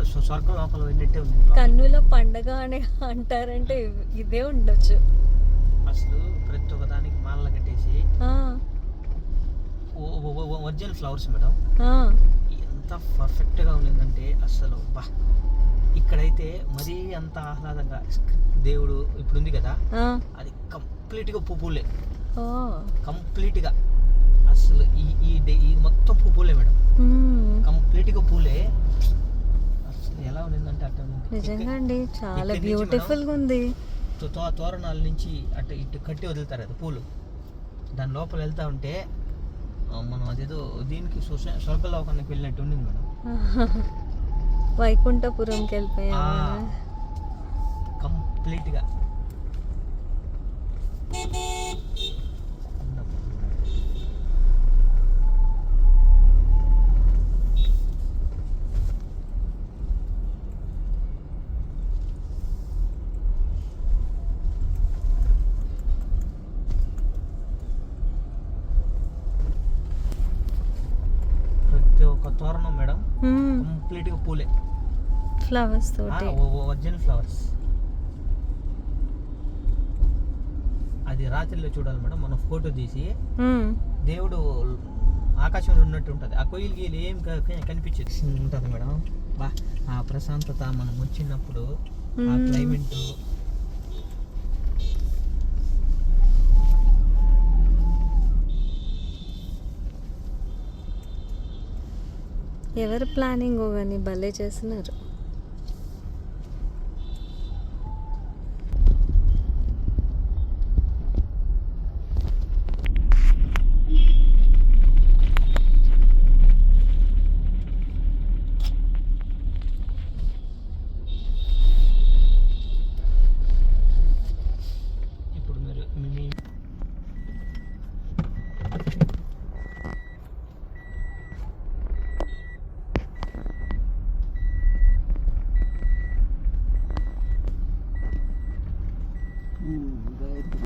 Direct స్వర్గం లోపల వెళ్ళినట్టే ఉంది. కన్నుల పండగ అని అంటారంటే ఇదే ఉండొచ్చు. అసలు ప్రతి ఒక్క దానికి మాలలు కట్టేసి ఒరిజినల్ ఫ్లవర్స్ మేడం. ఎంత పర్ఫెక్ట్గా ఉండిందంటే అసలు బా. ఇక్కడైతే మరీ అంత ఆహ్లాదంగా దేవుడు ఇప్పుడు ఉంది కదా, అది కంప్లీట్గా పువ్వులే, కంప్లీట్గా అసలు ఈ మొత్తం పువ్వులే మేడం, కంప్లీట్గా పూలే. అసలు ఎలా ఉండిందంటే అట్లా నిజంగా అండి, చాలా బ్యూటిఫుల్ గా ఉంది. తోరణాల నుంచి అటు ఇటు కట్టి వదులుతారు కదా పూలు, దాని లోపల వెళ్తా ఉంటే మనం అదేదో దీనికి స్వర్గలోకానికి వెళ్ళినట్టు ఉండింది మేడం. వైకుంఠపురంకి వెళ్ళిపోయా కంప్లీట్గా. ప్రతి ఒక్క తోరణం మేడం కంప్లీట్గా పూలే, ఫ్లవర్స్ తోటి, ఒరిజినల్ ఫ్లవర్స్. అది రాత్రిలో చూడాలి మేడం, మనం ఫోటో తీసి దేవుడు ఆకాశంలో ఉన్నట్టు ఉంటుంది. ఆ కొయ్యలు గీలు ఏం కనిపించేది ఉంటుంది మేడం. బా ఆ ప్రశాంతత, మనం వచ్చినప్పుడు ఆ క్లైమేట్. ఎవరు ప్లానింగ్ కానీ భలే చేస్తున్నారు.